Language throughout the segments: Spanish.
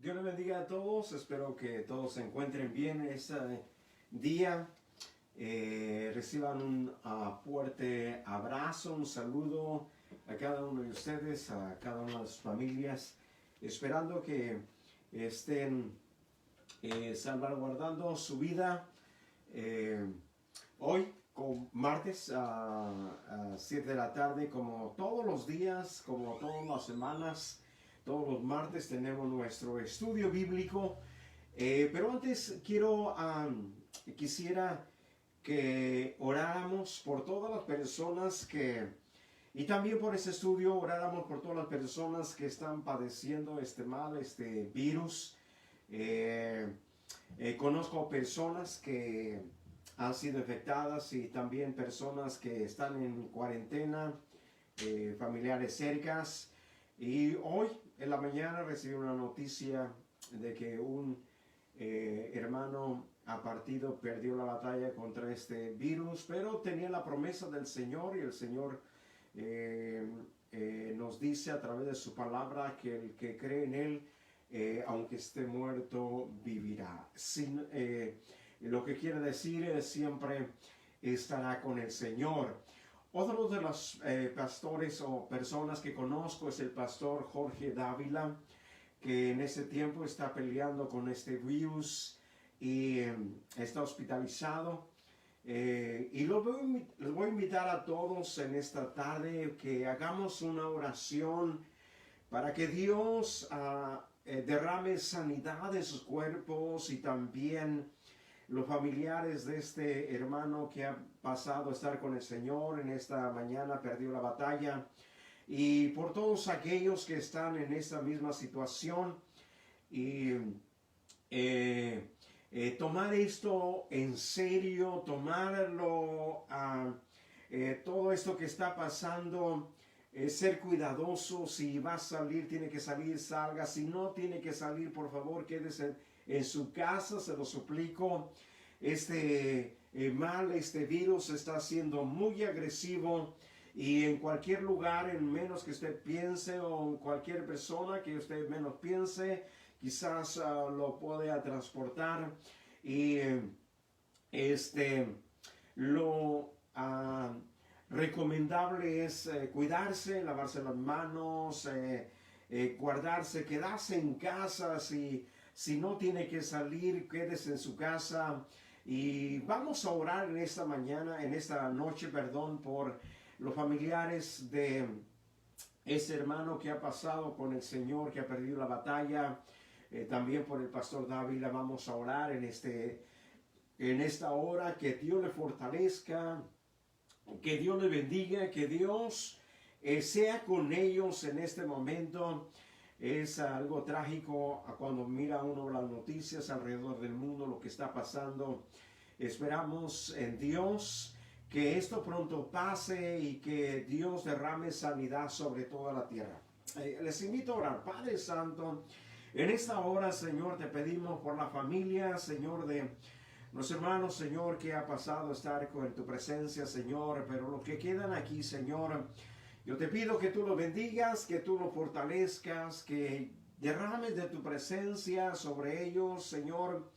Dios les bendiga a todos, espero que todos se encuentren bien este día. Reciban un fuerte abrazo, un saludo a cada uno de ustedes, a cada una de sus familias, esperando que estén salvaguardando su vida. Hoy, con martes a 7 de la tarde, como todos los días, como todas las semanas, todos los martes tenemos nuestro estudio bíblico, pero antes quisiera que oráramos por todas las personas y también por ese estudio oráramos por todas las personas que están padeciendo este mal, este virus. Conozco personas que han sido infectadas y también personas que están en cuarentena, familiares cercas. Y hoy en la mañana recibí una noticia de que un hermano perdió la batalla contra este virus, pero tenía la promesa del Señor y el Señor nos dice a través de su palabra que el que cree en Él, aunque esté muerto, vivirá. Lo que quiere decir es siempre estará con el Señor. Otro de los pastores o personas que conozco es el pastor Jorge Dávila, que en ese tiempo está peleando con este virus y está hospitalizado. Y les voy a invitar a todos en esta tarde que hagamos una oración para que Dios derrame sanidad en sus cuerpos y también los familiares de este hermano que ha pasado a estar con el Señor en esta mañana, perdió la batalla, y por todos aquellos que están en esta misma situación y tomar esto en serio, tomarlo todo esto que está pasando, ser cuidadoso. Si va a salir, tiene que salir, salga. Si no tiene que salir, por favor, quédese en su casa, se lo suplico. Este virus está siendo muy agresivo y en cualquier lugar, en menos que usted piense, o en cualquier persona que usted menos piense, quizás lo pueda transportar. Y lo recomendable es cuidarse, lavarse las manos, guardarse, quedarse en casa. Si no tiene que salir, quédese en su casa. Y vamos a orar en esta noche, por los familiares de ese hermano que ha pasado con el Señor, que ha perdido la batalla. También por el pastor Dávila vamos a orar en esta hora. Que Dios le fortalezca, que Dios le bendiga, que Dios sea con ellos en este momento. Es algo trágico cuando mira uno las noticias alrededor del mundo, lo que está pasando. Esperamos en Dios que esto pronto pase y que Dios derrame sanidad sobre toda la tierra. Les invito a orar. Padre Santo, en esta hora, Señor, te pedimos por la familia, Señor, de nuestros hermanos, Señor, que ha pasado a estar en tu presencia, Señor, pero los que quedan aquí, Señor, yo te pido que tú lo bendigas, que tú lo fortalezcas, que derrames de tu presencia sobre ellos, Señor,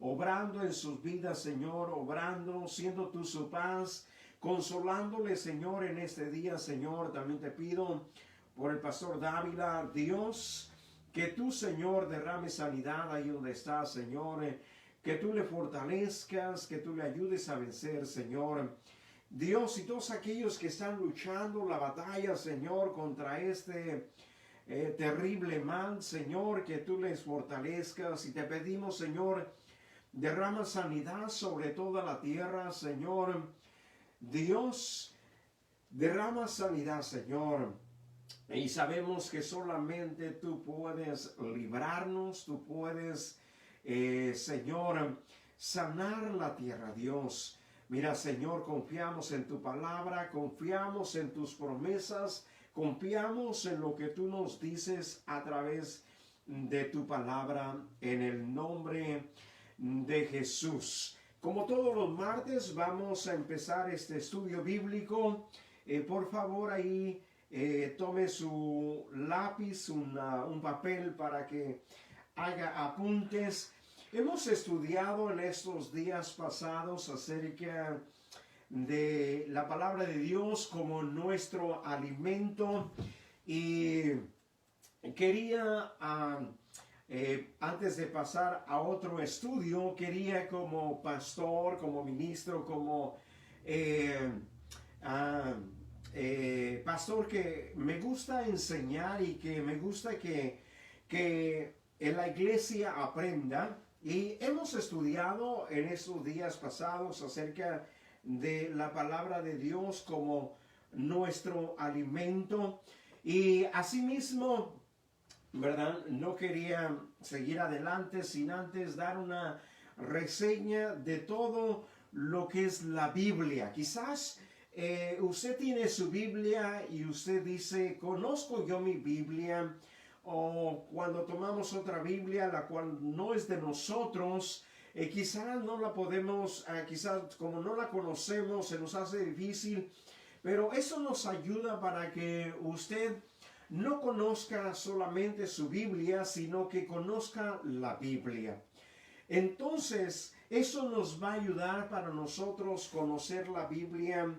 obrando en sus vidas, Señor, obrando, siendo tú su paz, consolándoles, Señor, en este día, Señor. También te pido por el pastor Dávila, Dios, que tú, Señor, derrames sanidad ahí donde está, Señor, que tú le fortalezcas, que tú le ayudes a vencer, Señor. Dios, y todos aquellos que están luchando la batalla, Señor, contra este terrible mal, Señor, que tú les fortalezcas. Y te pedimos, Señor, derrama sanidad sobre toda la tierra, Señor. Dios, derrama sanidad, Señor. Y sabemos que solamente tú puedes librarnos, tú puedes, Señor, sanar la tierra, Dios. Mira, Señor, confiamos en tu palabra, confiamos en tus promesas, confiamos en lo que tú nos dices a través de tu palabra, en el nombre de Jesús. Como todos los martes, vamos a empezar este estudio bíblico. Por favor, ahí tome su lápiz, un papel para que haga apuntes. Hemos estudiado en estos días pasados acerca de la palabra de Dios como nuestro alimento y quería, antes de pasar a otro estudio, quería como pastor, como ministro, como pastor que me gusta enseñar y que me gusta que en la iglesia aprenda. Y hemos estudiado en estos días pasados acerca de la palabra de Dios como nuestro alimento. Y asimismo, ¿verdad? No quería seguir adelante sin antes dar una reseña de todo lo que es la Biblia. Quizás usted tiene su Biblia y usted dice, conozco yo mi Biblia, o cuando tomamos otra Biblia, la cual no es de nosotros, quizás no la podemos, quizás como no la conocemos, se nos hace difícil, pero eso nos ayuda para que usted no conozca solamente su Biblia, sino que conozca la Biblia. Entonces, eso nos va a ayudar para nosotros conocer la Biblia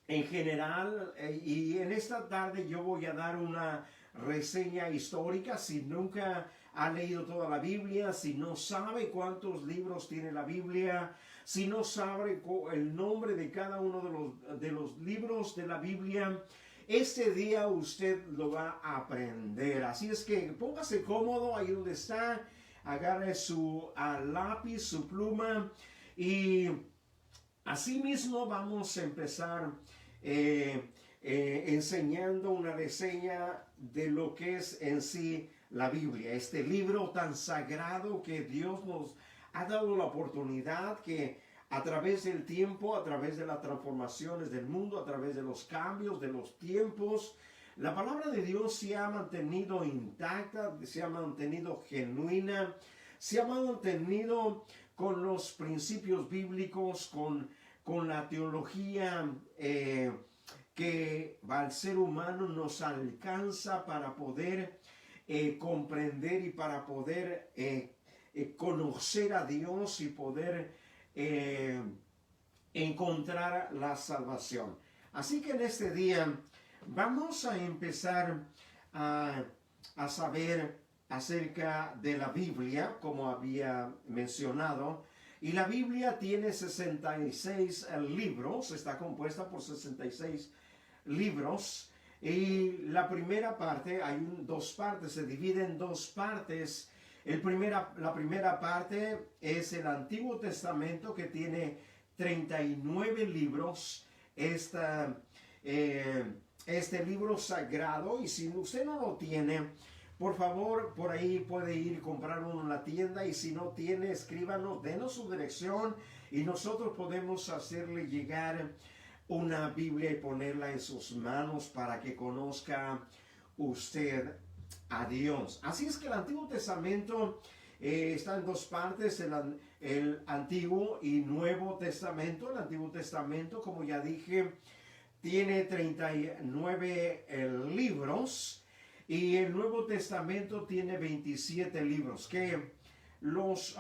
en general, y en esta tarde yo voy a dar una reseña histórica. Si nunca ha leído toda la Biblia, si no sabe cuántos libros tiene la Biblia, si no sabe el nombre de cada uno de los libros de la Biblia, este día usted lo va a aprender. Así es que póngase cómodo ahí donde está, agarre su lápiz, su pluma, y así mismo vamos a empezar enseñando una reseña de lo que es en sí la Biblia, este libro tan sagrado que Dios nos ha dado la oportunidad, que a través del tiempo, a través de las transformaciones del mundo, a través de los cambios de los tiempos, la palabra de Dios se ha mantenido intacta, se ha mantenido genuina, se ha mantenido con los principios bíblicos, con la teología que al ser humano nos alcanza para poder comprender y para poder conocer a Dios y poder encontrar la salvación. Así que en este día vamos a empezar a saber acerca de la Biblia, como había mencionado. Y la Biblia tiene 66 libros, está compuesta por 66 libros. Y la primera parte, dos partes, se divide en dos partes. La primera parte es el Antiguo Testamento, que tiene 39 libros. Este libro sagrado, y si usted no lo tiene, por favor, por ahí puede ir y comprar uno en la tienda, y si no tiene, escríbanos, denos su dirección y nosotros podemos hacerle llegar una Biblia y ponerla en sus manos para que conozca usted a Dios. Así es que el Antiguo Testamento está en dos partes, el Antiguo y Nuevo Testamento. El Antiguo Testamento, como ya dije, tiene 39 libros. Y el Nuevo Testamento tiene 27 libros, que los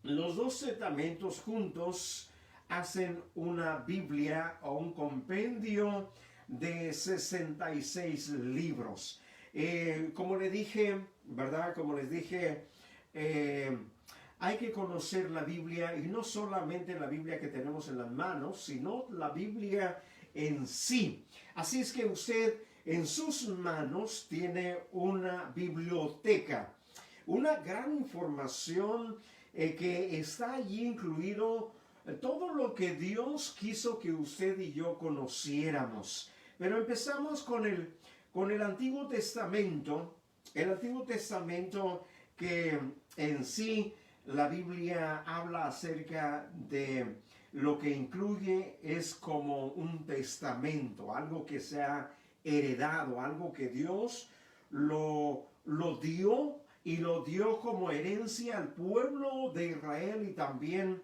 dos testamentos juntos hacen una Biblia o un compendio de 66 libros. Como le dije, ¿verdad? Como les dije, hay que conocer la Biblia, y no solamente la Biblia que tenemos en las manos, sino la Biblia en sí. Así es que usted en sus manos tiene una biblioteca, una gran información que está allí incluido todo lo que Dios quiso que usted y yo conociéramos. Pero empezamos con el Antiguo Testamento. El Antiguo Testamento, que en sí la Biblia habla acerca de lo que incluye, es como un testamento, algo que se ha heredado, algo que Dios lo dio, y lo dio como herencia al pueblo de Israel y también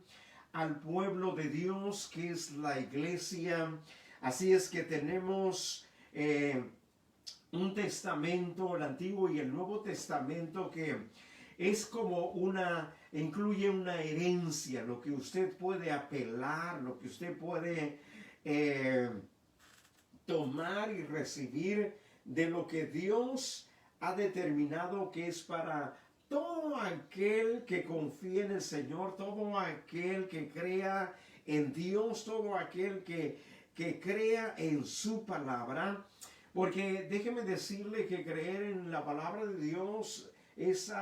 al pueblo de Dios, que es la iglesia. Así es que tenemos un testamento, el Antiguo y el Nuevo Testamento, que es como incluye una herencia, lo que usted puede apelar, lo que usted puede tomar y recibir de lo que Dios ha determinado que es para todo aquel que confía en el Señor, todo aquel que crea en Dios, todo aquel que crea en su palabra. Porque déjeme decirle que creer en la palabra de Dios es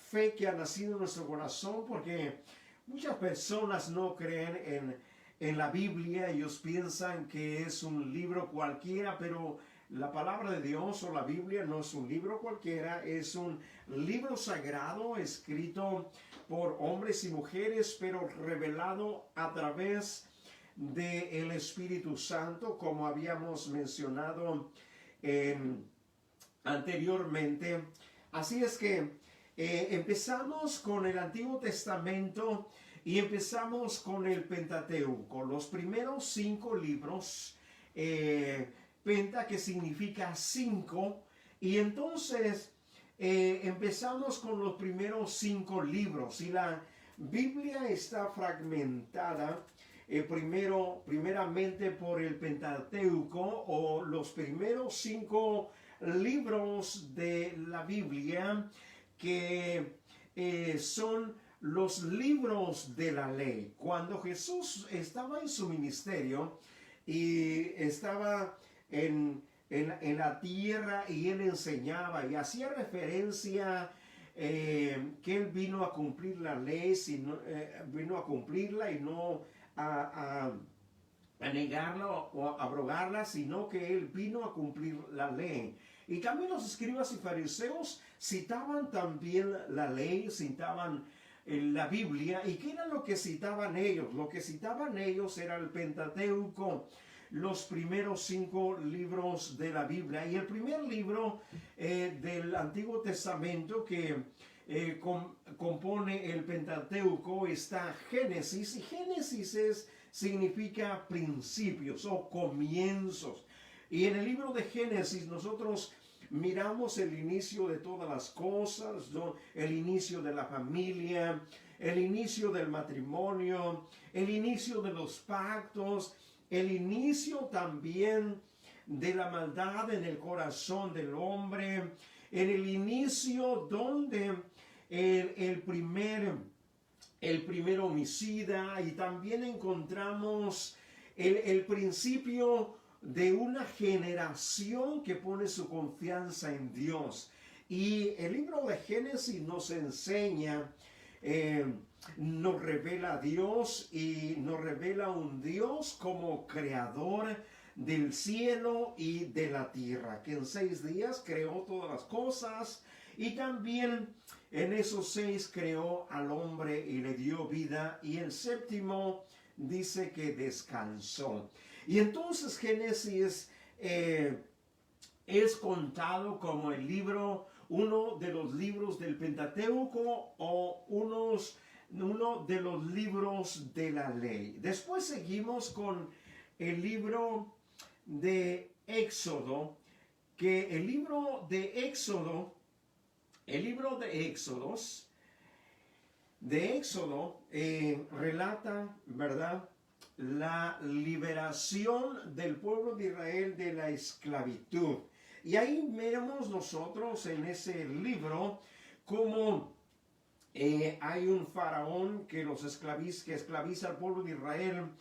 fe que ha nacido en nuestro corazón, porque muchas personas no creen en la Biblia. Ellos piensan que es un libro cualquiera, pero la palabra de Dios o la Biblia no es un libro cualquiera, es un libro sagrado escrito por hombres y mujeres, pero revelado a través del Espíritu Santo, como habíamos mencionado anteriormente. Así es que empezamos con el Antiguo Testamento y empezamos con el Pentateuco, los primeros 5 libros, penta que significa 5, y entonces empezamos con los primeros 5 libros, y la Biblia está fragmentada primeramente por el Pentateuco, o los primeros 5 libros de la Biblia, que son los libros de la ley. Cuando Jesús estaba en su ministerio y estaba en la tierra y él enseñaba y hacía referencia que él vino a cumplir la ley, vino a cumplirla y no a negarla o a abrogarla, sino que él vino a cumplir la ley. Y también los escribas y fariseos citaban también la ley, citaban la Biblia. ¿Y qué era lo que citaban ellos? Lo que citaban ellos era el Pentateuco, los primeros 5 libros de la Biblia. Y el primer libro del Antiguo Testamento que compone el Pentateuco está Génesis, y Génesis significa principios o comienzos. Y en el libro de Génesis nosotros miramos el inicio de todas las cosas, ¿no? El inicio de la familia, el inicio del matrimonio, el inicio de los pactos, el inicio también de la maldad en el corazón del hombre, en el inicio donde el primer homicida, y también encontramos el principio de una generación que pone su confianza en Dios. Y el libro de Génesis nos enseña, nos revela a Dios, y nos revela un Dios como creador del cielo y de la tierra, que en 6 días creó todas las cosas, y también en esos 6 creó al hombre y le dio vida, y el 7º dice que descansó. Y entonces Génesis es contado como uno de los libros del Pentateuco, o uno de los libros de la ley. Después seguimos con el libro de Éxodo, que el libro de Éxodo relata, ¿verdad?, la liberación del pueblo de Israel de la esclavitud. Y ahí vemos nosotros en ese libro cómo hay un faraón que esclaviza al pueblo de Israel.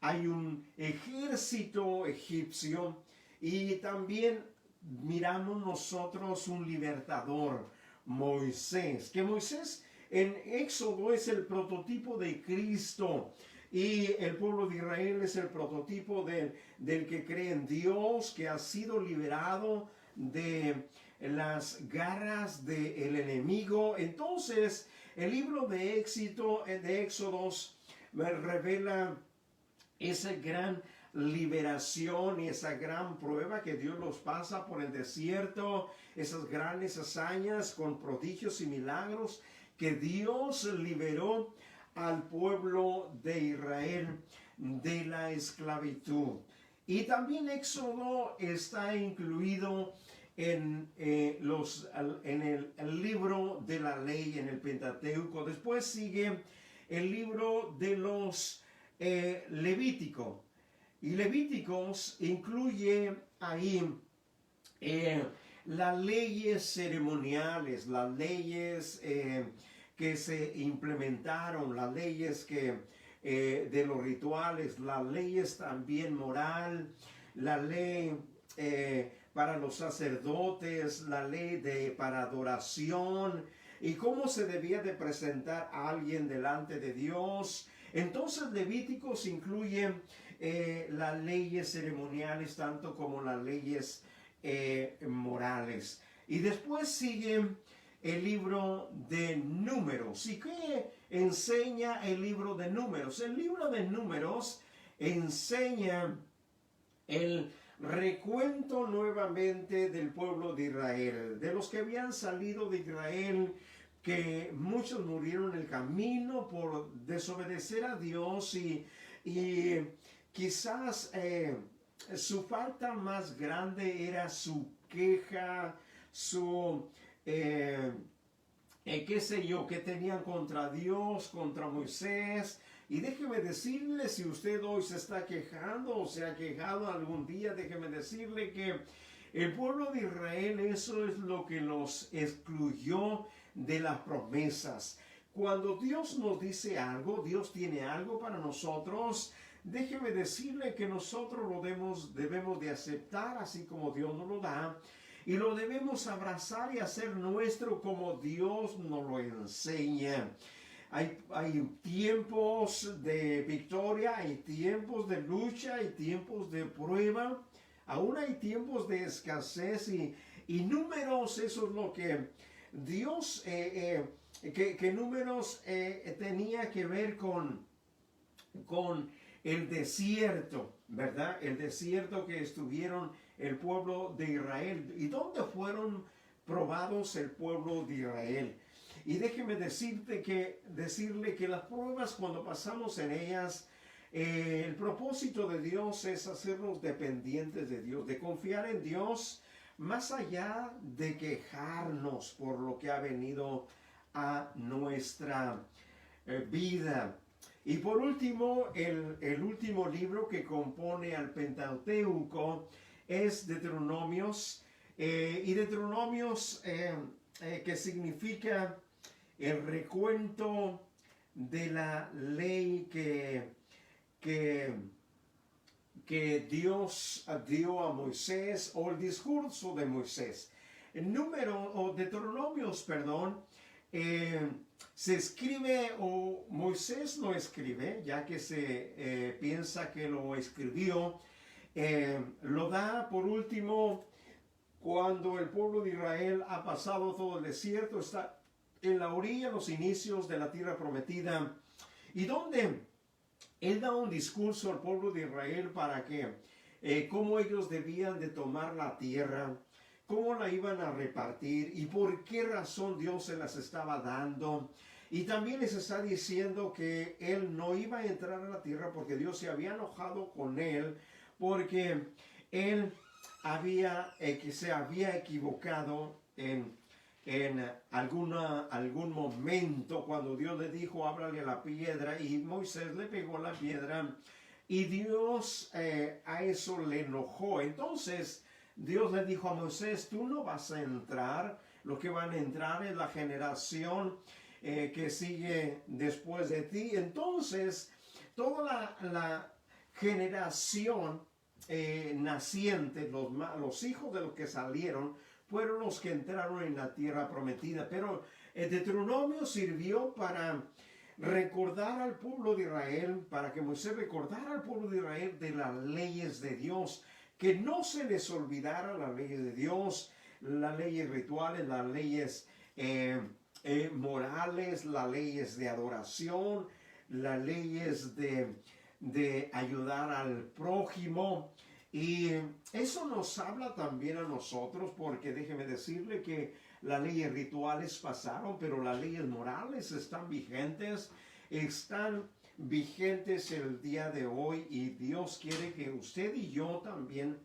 Hay un ejército egipcio, y también miramos nosotros un libertador, Moisés, que Moisés en Éxodo es el prototipo de Cristo, y el pueblo de Israel es el prototipo del que cree en Dios, que ha sido liberado de las garras del enemigo. Entonces el libro de Éxodos revela esa gran liberación y esa gran prueba que Dios los pasa por el desierto, esas grandes hazañas con prodigios y milagros que Dios liberó al pueblo de Israel de la esclavitud. Y también Éxodo está incluido en el libro de la ley, en el Pentateuco. Después sigue el libro de los Levítico. Y Levíticos incluye ahí las leyes ceremoniales, las leyes que se implementaron, las leyes de los rituales, las leyes también moral, la ley para los sacerdotes, la ley para adoración y cómo se debía de presentar a alguien delante de Dios. Entonces Levíticos incluye las leyes ceremoniales tanto como las leyes morales. Y después sigue el libro de Números. ¿Y qué enseña el libro de Números? El libro de Números enseña el recuento nuevamente del pueblo de Israel, de los que habían salido de Israel, que muchos murieron en el camino por desobedecer a Dios y quizás su falta más grande era su queja, su qué sé yo, que tenían contra Dios, contra Moisés. Y déjeme decirle, si usted hoy se está quejando o se ha quejado algún día, déjeme decirle que el pueblo de Israel, eso es lo que los excluyó de las promesas. Cuando Dios nos dice algo, Dios tiene algo para nosotros, déjeme decirle que nosotros lo debemos de aceptar así como Dios nos lo da. Y lo debemos abrazar y hacer nuestro como Dios nos lo enseña. Hay tiempos de victoria, hay tiempos de lucha, hay tiempos de prueba, aún hay tiempos de escasez y Números, eso es lo que Dios, que Números tenía que ver con el desierto, ¿verdad? El desierto que estuvieron el pueblo de Israel. ¿Y dónde fueron probados el pueblo de Israel? Y déjeme decirle que las pruebas, cuando pasamos en ellas, el propósito de Dios es hacernos dependientes de Dios, de confiar en Dios, más allá de quejarnos por lo que ha venido a nuestra vida. Y por último, el último libro que compone al Pentateuco es Deuteronomios, y Deuteronomios que significa el recuento de la ley que Dios dio a Moisés, o el discurso de Moisés. Deuteronomios, perdón, se escribe, o Moisés lo escribe, ya que se piensa que lo escribió, lo da por último cuando el pueblo de Israel ha pasado todo el desierto, está en la orilla, los inicios de la tierra prometida, y donde él da un discurso al pueblo de Israel para que cómo ellos debían de tomar la tierra, cómo la iban a repartir y por qué razón Dios se las estaba dando. Y también les está diciendo que él no iba a entrar a la tierra porque Dios se había enojado con él, porque él se había equivocado en algún momento cuando Dios le dijo, háblale a la piedra, y Moisés le pegó la piedra y Dios a eso le enojó. Entonces Dios le dijo a Moisés, tú no vas a entrar, lo que van a entrar es la generación que sigue después de ti. Entonces toda la generación naciente, los hijos de los que salieron, fueron los que entraron en la tierra prometida. Pero el Deuteronomio sirvió para recordar al pueblo de Israel, para que Moisés recordara al pueblo de Israel de las leyes de Dios, que no se les olvidara las leyes de Dios, las leyes rituales, las leyes morales, las leyes de adoración, las leyes de ayudar al prójimo. Y eso nos habla también a nosotros, porque déjeme decirle que las leyes rituales pasaron, pero las leyes morales están vigentes, están vigentes el día de hoy y Dios quiere que usted y yo también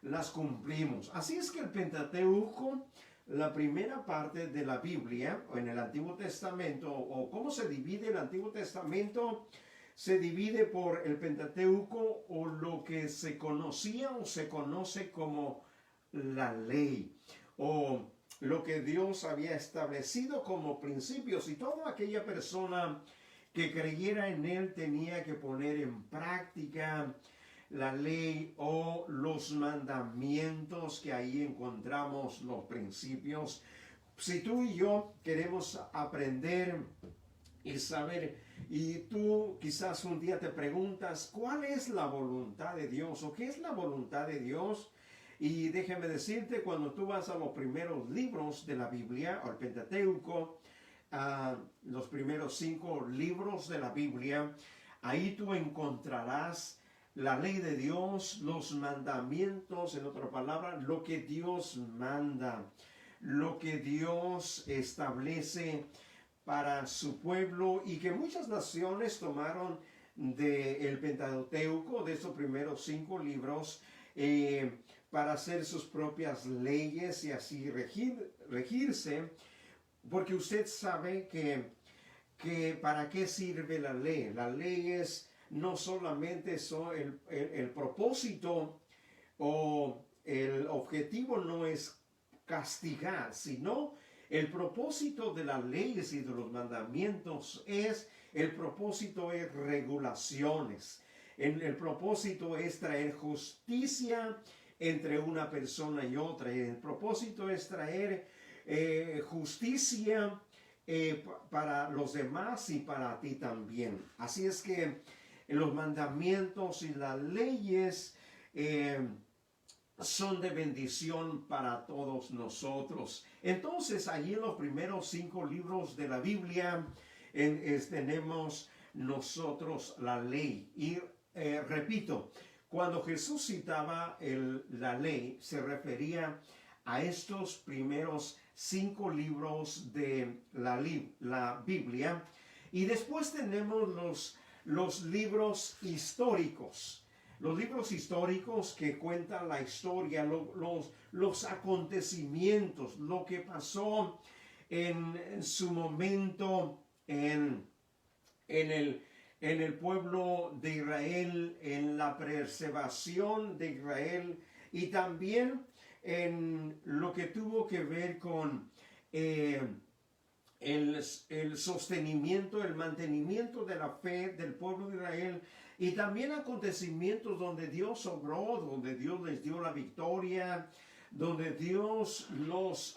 las cumplimos. Así es que el Pentateuco, la primera parte de la Biblia en el Antiguo Testamento, o cómo se divide el Antiguo Testamento, se divide por el Pentateuco o lo que se conocía o se conoce como la ley, o lo que Dios había establecido como principios, y toda aquella persona que creyera en él tenía que poner en práctica la ley o los mandamientos, que ahí encontramos los principios. Si tú y yo queremos aprender y saber, y tú quizás un día te preguntas, ¿cuál es la voluntad de Dios? ¿O qué es la voluntad de Dios? Y déjame decirte, cuando tú vas a los primeros libros de la Biblia, o el Pentateuco, los primeros 5 libros de la Biblia, ahí tú encontrarás la ley de Dios, los mandamientos, en otra palabra, lo que Dios manda, lo que Dios establece para su pueblo, y que muchas naciones tomaron del Pentateuco, de estos primeros 5 libros, para hacer sus propias leyes y así regirse, porque usted sabe que para qué sirve la ley. La ley es no solamente el propósito o el objetivo no es castigar, sino el propósito de las leyes y de los mandamientos el propósito es regulaciones. El propósito es traer justicia entre una persona y otra. El propósito es traer justicia para los demás y para ti también. Así es que los mandamientos y las leyes son de bendición para todos nosotros. Entonces, allí en los primeros 5 libros de la Biblia tenemos nosotros la ley. Y repito, cuando Jesús citaba la ley, se refería a estos primeros 5 libros de la Biblia. Y después tenemos los libros históricos. Los libros históricos que cuentan la historia, los acontecimientos, lo que pasó en su momento en el pueblo de Israel, en la preservación de Israel, y también en lo que tuvo que ver con el sostenimiento, el mantenimiento de la fe del pueblo de Israel, y también acontecimientos donde Dios obró, donde Dios les dio la victoria, donde Dios los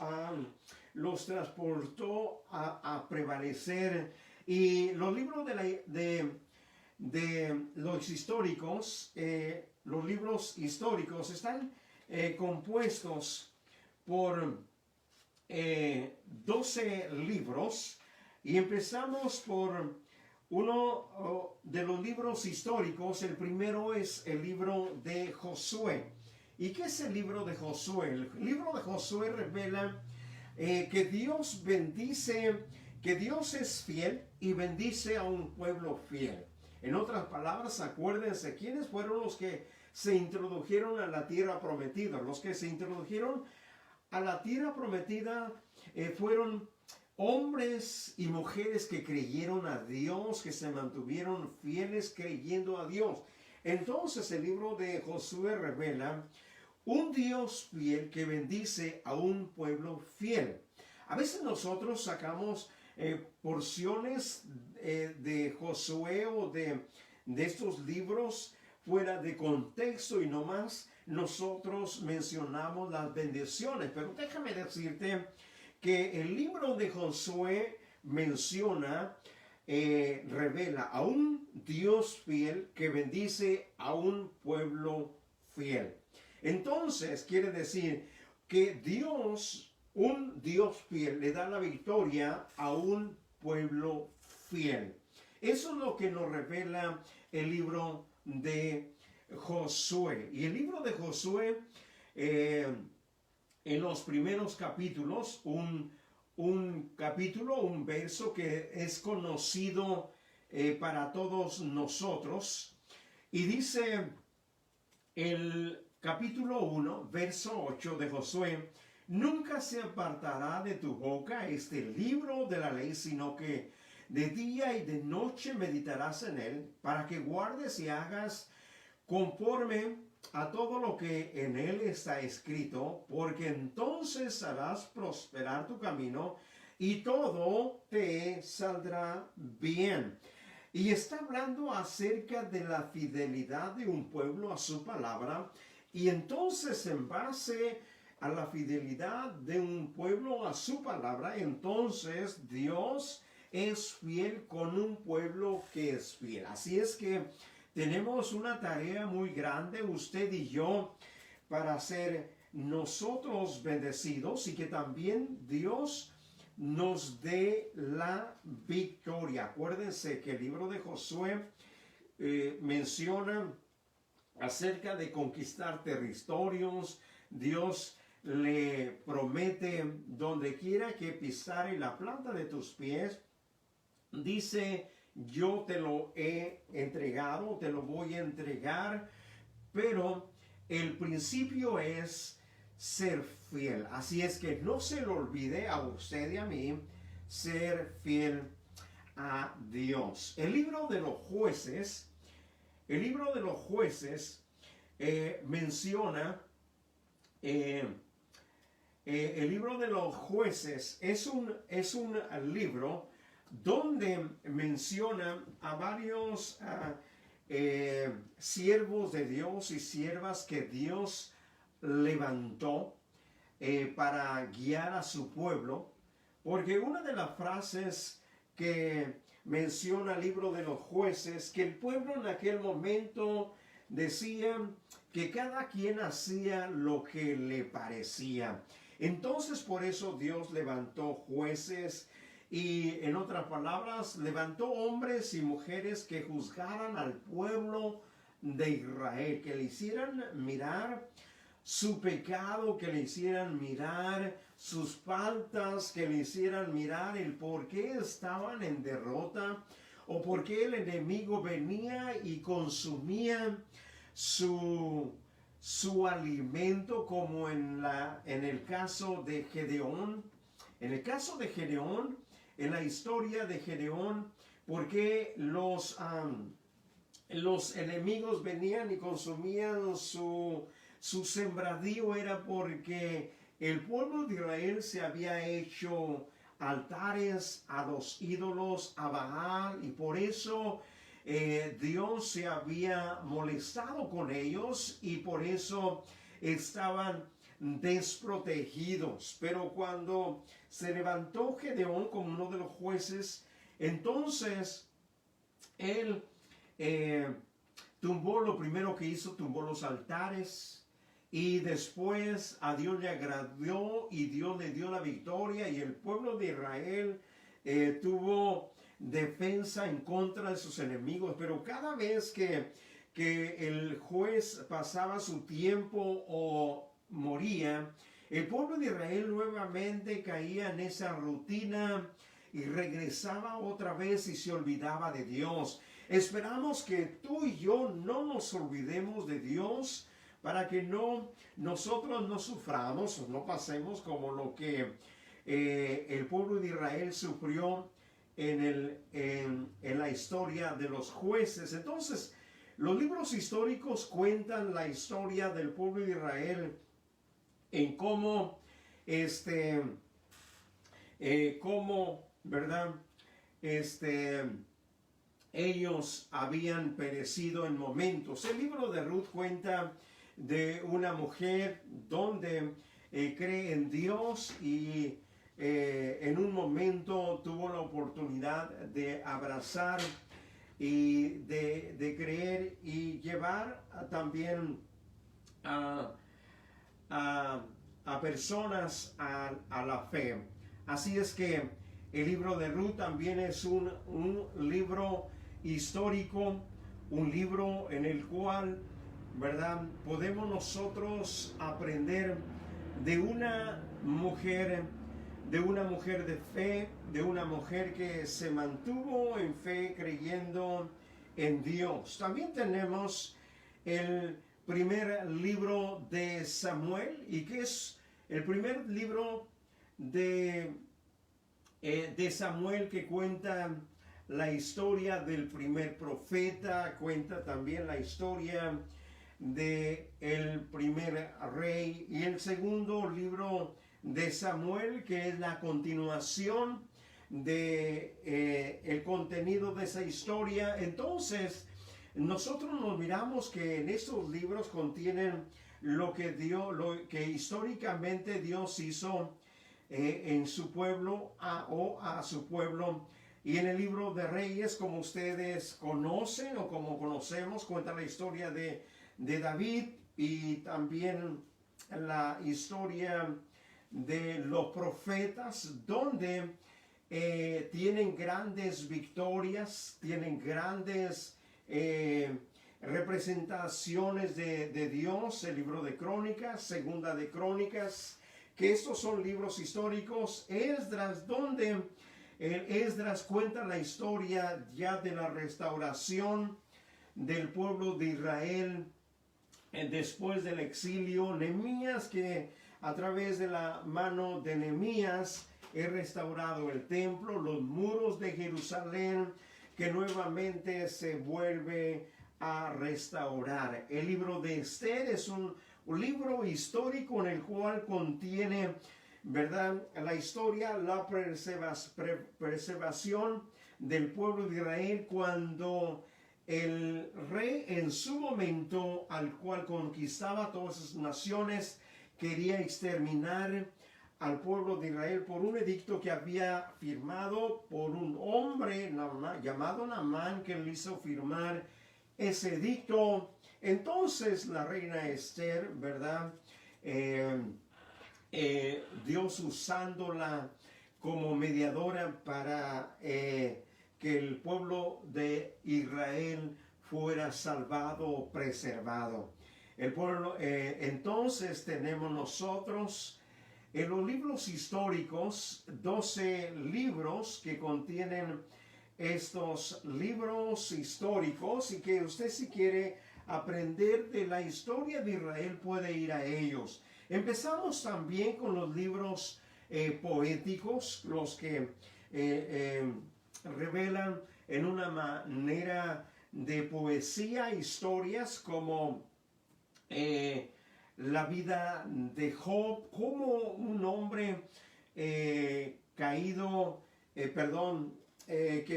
transportó a prevalecer. Y los libros de los libros históricos están compuestos por 12 libros, y empezamos por uno de los libros históricos. El primero es el libro de Josué. ¿Y qué es el libro de Josué? El libro de Josué revela que Dios bendice, que Dios es fiel y bendice a un pueblo fiel. En otras palabras, acuérdense, ¿quiénes fueron los que se introdujeron a la tierra prometida? Los que se introdujeron a la tierra prometida fueron hombres y mujeres que creyeron a Dios, que se mantuvieron fieles creyendo a Dios. Entonces el libro de Josué revela un Dios fiel que bendice a un pueblo fiel. A veces nosotros sacamos porciones de Josué o de estos libros fuera de contexto, y nomás nosotros mencionamos las bendiciones. Pero déjame decirte que el libro de Josué menciona, revela a un Dios fiel que bendice a un pueblo fiel. Entonces quiere decir que un Dios fiel, le da la victoria a un pueblo fiel. Eso es lo que nos revela el libro de Josué. Y el libro de Josué, en los primeros capítulos, un verso que es conocido para todos nosotros. Y dice el capítulo 1, verso 8 de Josué: nunca se apartará de tu boca este libro de la ley, sino que de día y de noche meditarás en él, para que guardes y hagas conforme a todo lo que en él está escrito, porque entonces harás prosperar tu camino y todo te saldrá bien. Y está hablando acerca de la fidelidad de un pueblo a su palabra, y entonces en base a la fidelidad de un pueblo a su palabra, entonces Dios es fiel con un pueblo que es fiel. Así es que tenemos una tarea muy grande, usted y yo, para ser nosotros bendecidos y que también Dios nos dé la victoria. Acuérdense que el libro de Josué menciona acerca de conquistar territorios. Dios le promete donde quiera que pisare la planta de tus pies, dice: yo te lo he entregado, te lo voy a entregar, pero el principio es ser fiel. Así es que no se le olvide a usted y a mí ser fiel a Dios. El libro de los jueces menciona, el libro de los jueces es un libro donde menciona a varios siervos de Dios y siervas que Dios levantó para guiar a su pueblo, porque una de las frases que menciona el libro de los jueces, que el pueblo en aquel momento decía que cada quien hacía lo que le parecía. Entonces por eso Dios levantó jueces, y en otras palabras levantó hombres y mujeres que juzgaran al pueblo de Israel, que le hicieran mirar su pecado, que le hicieran mirar sus faltas, que le hicieran mirar el por qué estaban en derrota, o por qué el enemigo venía y consumía su alimento, como en el caso de Gedeón. En el caso de Gedeón, en la historia de Gedeón, porque los enemigos venían y consumían su sembradío, era porque el pueblo de Israel se había hecho altares a los ídolos, a Baal, y por eso Dios se había molestado con ellos, y por eso estaban desprotegidos. Pero cuando se levantó Gedeón como uno de los jueces, entonces él tumbó, lo primero que hizo, tumbó los altares, y después a Dios le agradó y Dios le dio la victoria, y el pueblo de Israel tuvo defensa en contra de sus enemigos. Pero cada vez que el juez pasaba su tiempo o moría, el pueblo de Israel nuevamente caía en esa rutina y regresaba otra vez y se olvidaba de Dios. Esperamos que tú y yo no nos olvidemos de Dios, para que nosotros no suframos o no pasemos como lo que el pueblo de Israel sufrió en la historia de los jueces. Entonces, los libros históricos cuentan la historia del pueblo de Israel, en cómo, ¿verdad? Ellos habían perecido en momentos. El libro de Ruth cuenta de una mujer donde cree en Dios, y en un momento tuvo la oportunidad de abrazar y de creer y llevar también a personas a la fe. Así es que el libro de Ruth también es un libro histórico, un libro en el cual, ¿verdad?, podemos nosotros aprender de una mujer de una mujer de fe, de una mujer que se mantuvo en fe creyendo en Dios. También tenemos el primer libro de Samuel, y que es el primer libro de Samuel, que cuenta la historia del primer profeta, cuenta también la historia de el primer rey, y el segundo libro de Samuel, que es la continuación de el contenido de esa historia. Entonces nosotros nos miramos que en estos libros contienen lo que históricamente Dios hizo en su pueblo a su pueblo. Y en el libro de Reyes, como ustedes conocen o como conocemos, cuenta la historia de David, y también la historia de los profetas, donde tienen grandes victorias, tienen grandes representaciones de Dios. El libro de Crónicas, Segunda de Crónicas, que estos son libros históricos. Esdras, donde Esdras cuenta la historia ya de la restauración del pueblo de Israel después del exilio. Nehemías, que a través de la mano de Nehemías he restaurado el templo, los muros de Jerusalén, que nuevamente se vuelve a restaurar. El libro de Esther es un libro histórico en el cual contiene, ¿verdad?, la historia, la preservación del pueblo de Israel cuando el rey, en su momento, al cual conquistaba todas esas naciones, quería exterminar al pueblo de Israel por un edicto que había firmado por un hombre llamado Naamán, que le hizo firmar ese edicto. Entonces la reina Esther, ¿verdad?, Dios usándola como mediadora para que el pueblo de Israel fuera salvado, preservado. El pueblo, entonces tenemos nosotros en los libros históricos 12 libros que contienen estos libros históricos, y que usted, si quiere aprender de la historia de Israel, puede ir a ellos. Empezamos también con los libros poéticos, los que revelan en una manera de poesía historias como la vida de Job, como un hombre que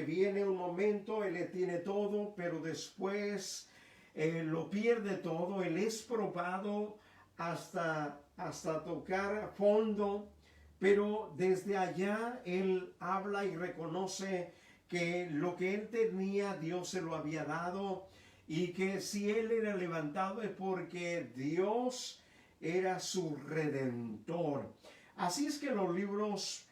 viene un momento, él le tiene todo, pero después lo pierde todo. Él es probado hasta tocar fondo, pero desde allá él habla y reconoce que lo que él tenía, Dios se lo había dado, y que si él era levantado es porque Dios era su redentor. Así es que los libros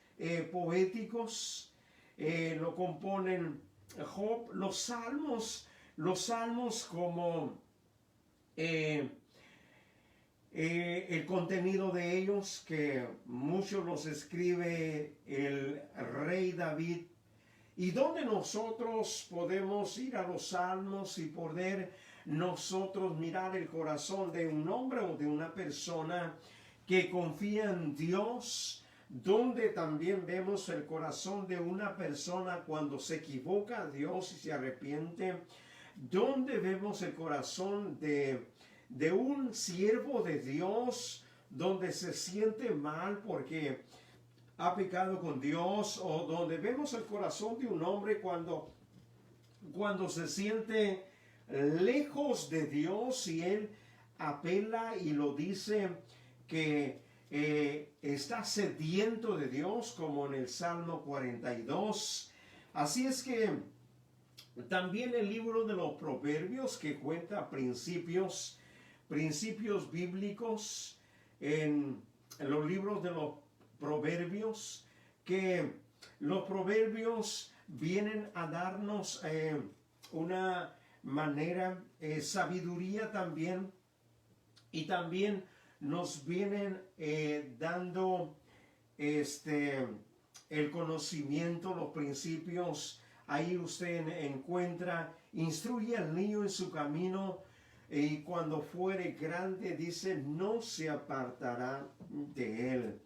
poéticos lo componen Job, los salmos como el contenido de ellos, que muchos los escribe el rey David, y donde nosotros podemos ir a los salmos y poder nosotros mirar el corazón de un hombre o de una persona que confía en Dios, donde también vemos el corazón de una persona cuando se equivoca a Dios y se arrepiente, donde vemos el corazón de un siervo de Dios, donde se siente mal porque ha pecado con Dios, o donde vemos el corazón de un hombre cuando se siente lejos de Dios, y él apela y lo dice que está sediento de Dios, como en el Salmo 42. Así es que también el libro de los Proverbios, que cuenta principios bíblicos en los libros de los Proverbios, que los proverbios vienen a darnos una manera, sabiduría también, y también nos vienen dando el conocimiento, los principios. Ahí usted encuentra, instruye al niño en su camino y cuando fuere grande, dice, no se apartará de él.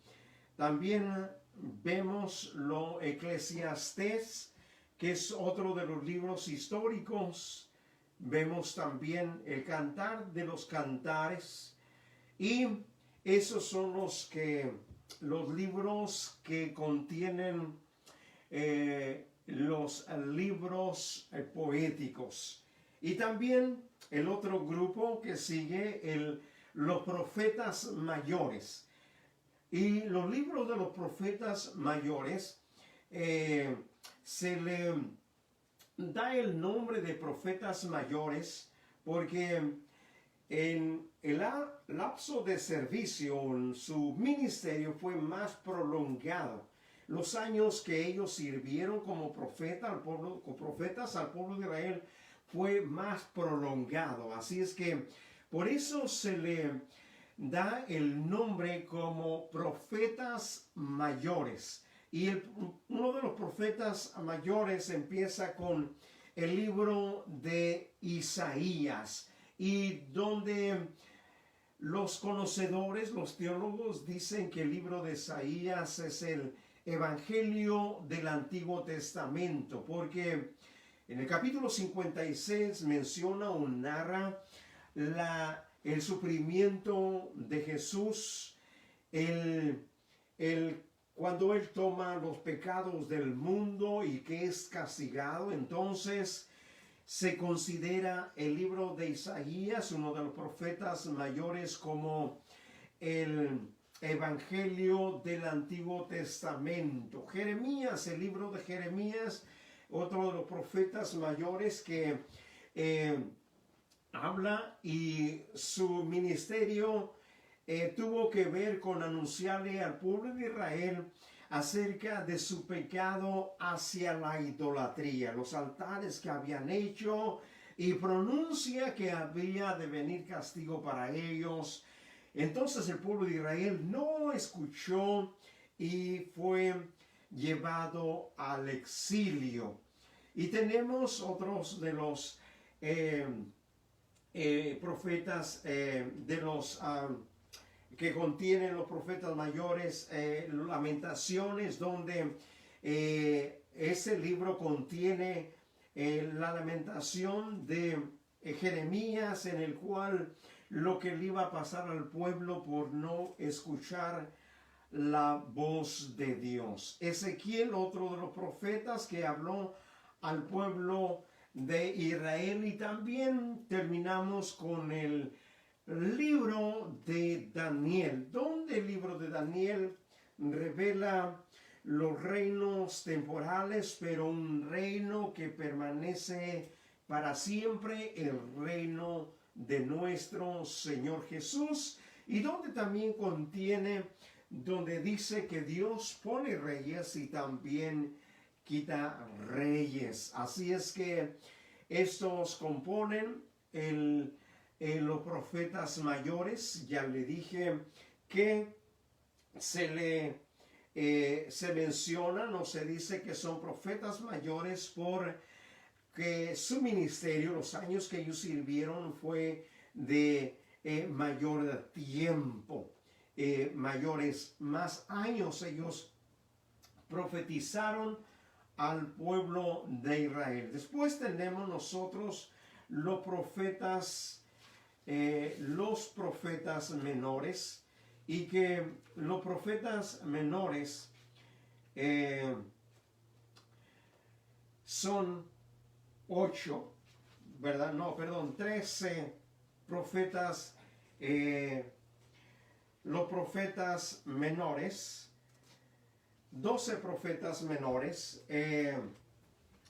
También vemos lo Eclesiastés, que es otro de los libros históricos. Vemos también el Cantar de los Cantares. Y esos son los libros que contienen los libros poéticos. Y también el otro grupo que sigue, los profetas mayores. Y los libros de los profetas mayores se le da el nombre de profetas mayores porque en el lapso de servicio, su ministerio fue más prolongado. Los años que ellos sirvieron como profetas al pueblo de Israel fue más prolongado. Así es que por eso se le da el nombre como profetas mayores. Y uno de los profetas mayores empieza con el libro de Isaías, y donde los conocedores, los teólogos, dicen que el libro de Isaías es el Evangelio del Antiguo Testamento, porque en el capítulo 56 menciona o narra el sufrimiento de Jesús, cuando Él toma los pecados del mundo y que es castigado. Entonces se considera el libro de Isaías, uno de los profetas mayores, como el Evangelio del Antiguo Testamento. Jeremías, el libro de Jeremías, otro de los profetas mayores que habla, y su ministerio tuvo que ver con anunciarle al pueblo de Israel acerca de su pecado hacia la idolatría, los altares que habían hecho, y pronuncia que había de venir castigo para ellos. Entonces el pueblo de Israel no escuchó y fue llevado al exilio. Y tenemos otros de los profetas, de los que contienen los profetas mayores, Lamentaciones, donde ese libro contiene la lamentación de Jeremías, en el cual lo que le iba a pasar al pueblo por no escuchar la voz de Dios. Ezequiel, otro de los profetas que habló al pueblo de Israel. Y también terminamos con el libro de Daniel, donde el libro de Daniel revela los reinos temporales, pero un reino que permanece para siempre, el reino de nuestro Señor Jesús, y donde también contiene, donde dice que Dios pone reyes y también quita reyes. Así es que estos componen los profetas mayores. Ya le dije que se mencionan o se dice que son profetas mayores porque su ministerio, los años que ellos sirvieron, fue de mayor tiempo, más años ellos profetizaron al pueblo de Israel. Después tenemos nosotros los profetas menores, y que los profetas menores son 8, ¿verdad? No, perdón, 13 profetas, los profetas menores, 12 profetas menores,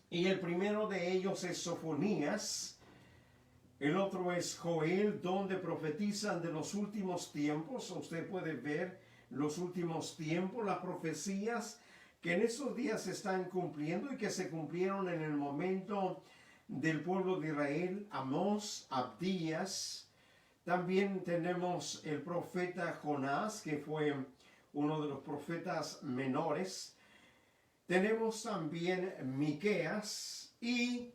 y el primero de ellos es Sofonías. El otro es Joel, donde profetizan de los últimos tiempos. Usted puede ver los últimos tiempos, las profecías que en estos días se están cumpliendo y que se cumplieron en el momento del pueblo de Israel. Amós, Abdías. También tenemos el profeta Jonás, que fue uno de los profetas menores. Tenemos también Miqueas y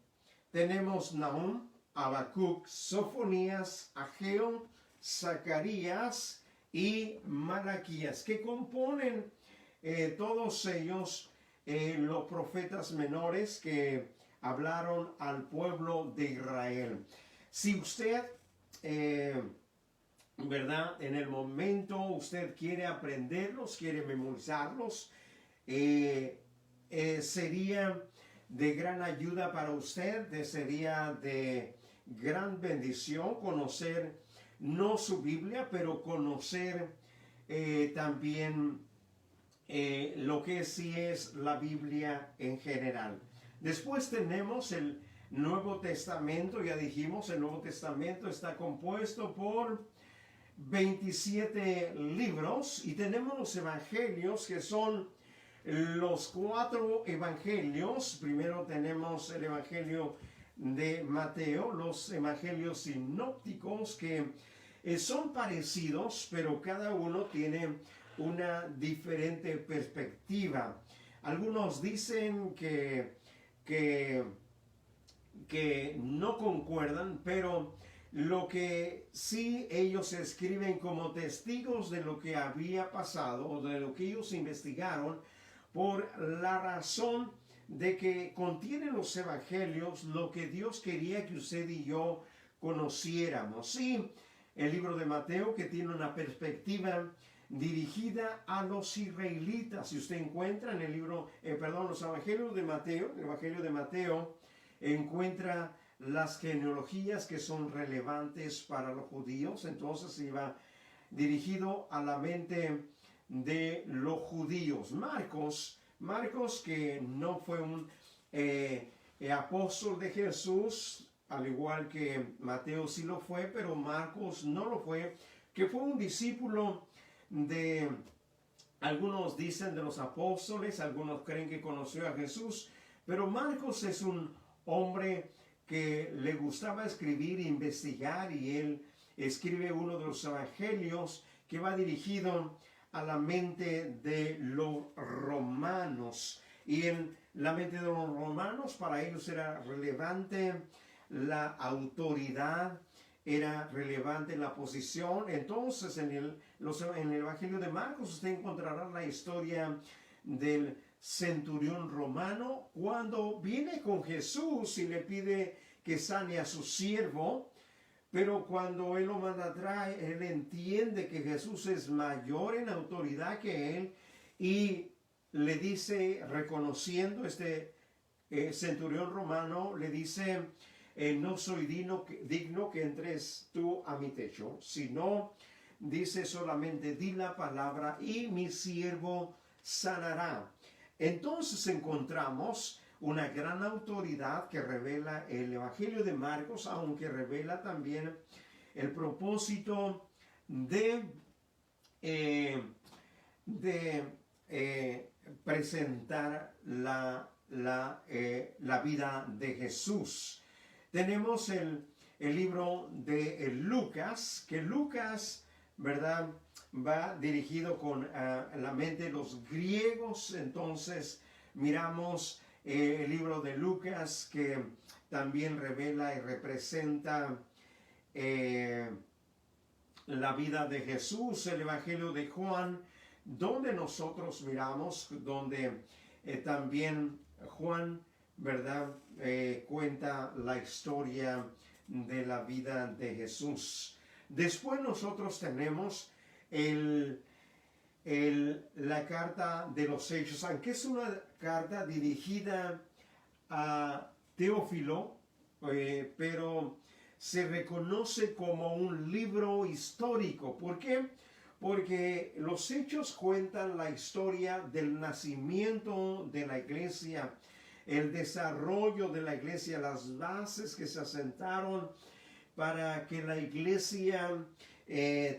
tenemos Nahum, Habacuc, Sofonías, Ageo, Zacarías y Malaquías, que componen todos ellos los profetas menores que hablaron al pueblo de Israel. Si usted, ¿verdad? En el momento usted quiere aprenderlos, quiere memorizarlos, sería de gran ayuda para usted, sería de gran bendición conocer no su Biblia, pero conocer también lo que sí es la Biblia en general. Después tenemos el Nuevo Testamento. Ya dijimos, el Nuevo Testamento está compuesto por 27 libros y tenemos los evangelios, que son los 4 evangelios. Primero tenemos el evangelio de Mateo, los evangelios sinópticos, que son parecidos, pero cada uno tiene una diferente perspectiva. Algunos dicen que no concuerdan, pero lo que sí ellos escriben como testigos de lo que había pasado o de lo que ellos investigaron, por la razón de que contienen los evangelios lo que Dios quería que usted y yo conociéramos. Sí, el libro de Mateo, que tiene una perspectiva dirigida a los israelitas. Si usted encuentra en el libro, los evangelios de Mateo, el evangelio de Mateo encuentra las genealogías que son relevantes para los judíos. Entonces iba dirigido a la mente de los judíos. Marcos, que no fue un apóstol de Jesús, al igual que Mateo sí lo fue, pero Marcos no lo fue, que fue un discípulo de, algunos dicen, de los apóstoles, algunos creen que conoció a Jesús, pero Marcos es un hombre que le gustaba escribir e investigar, y él escribe uno de los evangelios que va dirigido a la mente de los romanos. Y en la mente de los romanos, para ellos era relevante la autoridad, era relevante la posición. Entonces en el evangelio de Marcos usted encontrará la historia del centurión romano cuando viene con Jesús y le pide que sane a su siervo. Pero cuando él lo manda atrás, él entiende que Jesús es mayor en autoridad que él, y le dice, reconociendo centurión romano, le dice, no soy digno que entres tú a mi techo, sino dice solamente, di la palabra y mi siervo sanará. Entonces encontramos una gran autoridad que revela el evangelio de Marcos, aunque revela también el propósito de presentar la vida de Jesús. Tenemos el libro de Lucas, que Lucas, ¿verdad?, va dirigido con la mente de los griegos. Entonces miramos el libro de Lucas, que también revela y representa la vida de Jesús. El evangelio de Juan, donde nosotros miramos, donde también Juan, ¿verdad?, cuenta la historia de la vida de Jesús. Después nosotros tenemos la carta de los Hechos, aunque es una carta dirigida a Teófilo, pero se reconoce como un libro histórico. ¿Por qué? Porque los Hechos cuentan la historia del nacimiento de la iglesia, el desarrollo de la iglesia, las bases que se asentaron para que la iglesia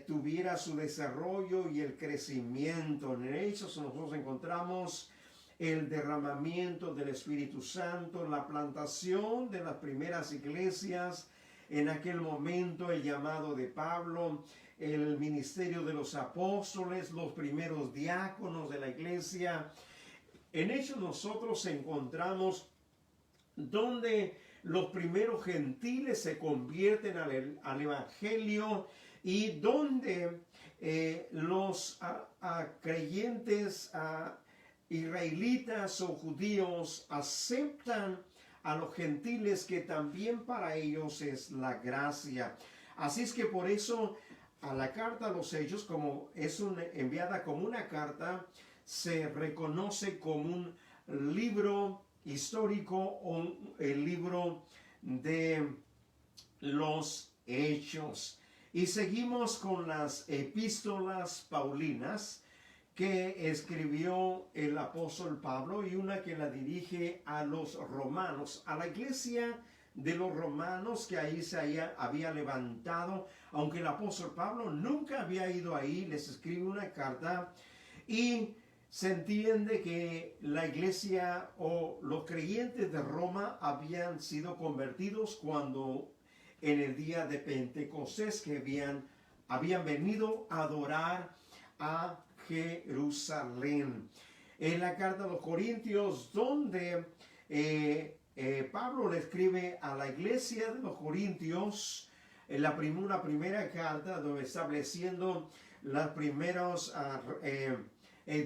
tuviera su desarrollo y el crecimiento. En Hechos nosotros encontramos el derramamiento del Espíritu Santo, la plantación de las primeras iglesias, en aquel momento el llamado de Pablo, el ministerio de los apóstoles, los primeros diáconos de la iglesia. En Hechos nosotros encontramos donde los primeros gentiles se convierten al evangelio y donde los creyentes israelitas o judíos aceptan a los gentiles, que también para ellos es la gracia. Así es que por eso a la carta a los Hechos, como es enviada como una carta, se reconoce como un libro histórico o el libro de los Hechos. Y seguimos con las epístolas paulinas que escribió el apóstol Pablo, y una que la dirige a los romanos, a la iglesia de los romanos que ahí se había levantado. Aunque el apóstol Pablo nunca había ido ahí, les escribe una carta, y se entiende que la iglesia o los creyentes de Roma habían sido convertidos cuando en el día de Pentecostés, que habían venido a adorar a Jerusalén. En la carta a los Corintios, donde Pablo le escribe a la iglesia de los Corintios, una primera carta donde estableciendo las primeras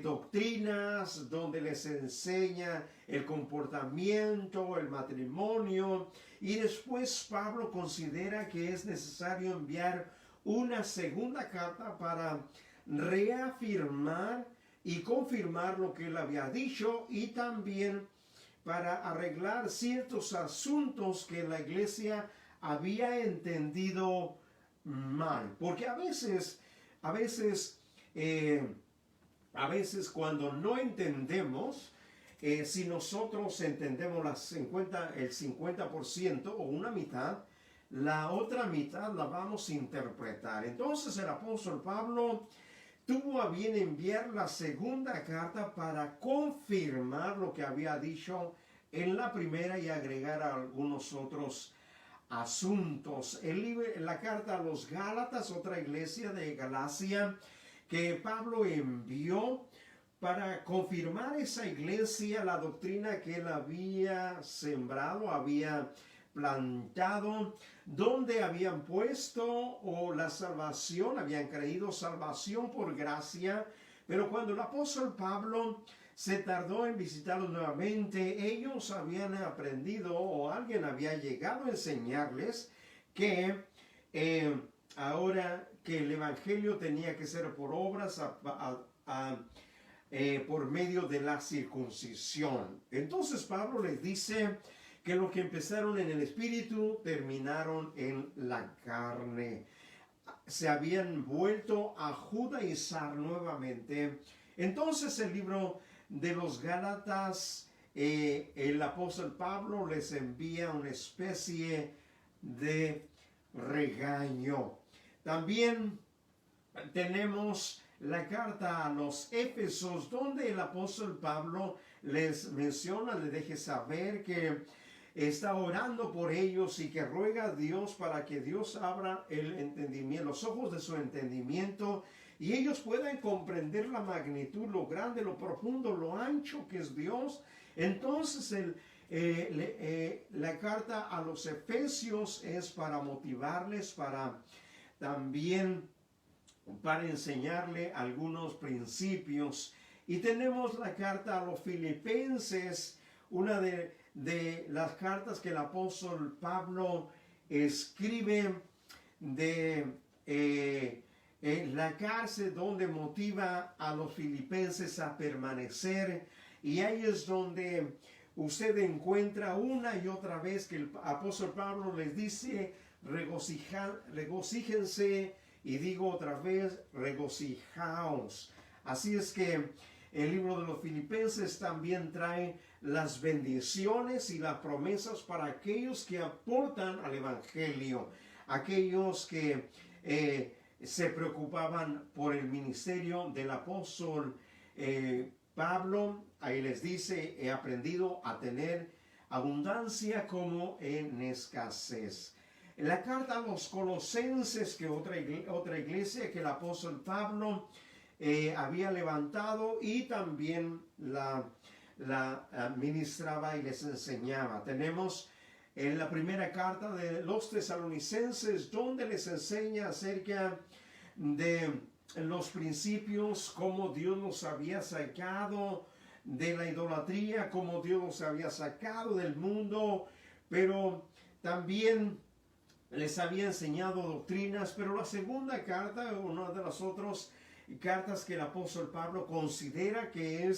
doctrinas, donde les enseña el comportamiento, el matrimonio, y después Pablo considera que es necesario enviar una segunda carta para reafirmar y confirmar lo que él había dicho, y también para arreglar ciertos asuntos que la iglesia había entendido mal. Porque a veces cuando no entendemos, si nosotros entendemos el 50% o una mitad, la otra mitad la vamos a interpretar. Entonces el apóstol Pablo tuvo a bien enviar la segunda carta para confirmar lo que había dicho en la primera y agregar algunos otros asuntos. La carta a los Gálatas, otra iglesia de Galacia, que Pablo envió para confirmar esa iglesia, la doctrina que él había sembrado, había plantado, donde habían puesto la salvación, habían creído salvación por gracia. Pero cuando el apóstol Pablo se tardó en visitarlos nuevamente, ellos habían aprendido, o alguien había llegado a enseñarles, que ahora que el evangelio tenía que ser por obras, por medio de la circuncisión. Entonces Pablo les dice que lo que empezaron en el espíritu terminaron en la carne. Se habían vuelto a judaizar nuevamente. Entonces el libro de los Gálatas, el apóstol Pablo les envía una especie de regaño. También tenemos la carta a los Éfesos, donde el apóstol Pablo les menciona, les deja saber que está orando por ellos y que ruega a Dios para que Dios abra el entendimiento, los ojos de su entendimiento, y ellos puedan comprender la magnitud, lo grande, lo profundo, lo ancho que es Dios. Entonces la carta a los Efesios es para motivarles, también para enseñarle algunos principios. Y tenemos la carta a los Filipenses, una de las cartas que el apóstol Pablo escribe de la cárcel, donde motiva a los filipenses a permanecer. Y ahí es donde usted encuentra una y otra vez que el apóstol Pablo les dice: regocíjense, y digo otra vez, regocijaos. Así es que el libro de los Filipenses también trae las bendiciones y las promesas para aquellos que aportan al evangelio, aquellos que se preocupaban por el ministerio del apóstol Pablo. Ahí les dice: he aprendido a tener abundancia como en escasez. La carta a los Colosenses, que otra iglesia que el apóstol Pablo había levantado y también la ministraba y les enseñaba. Tenemos en la primera carta de los Tesalonicenses, donde les enseña acerca de los principios, cómo Dios nos había sacado de la idolatría, cómo Dios nos había sacado del mundo, pero también les había enseñado doctrinas. Pero la segunda carta, una de las otras cartas que el apóstol Pablo considera que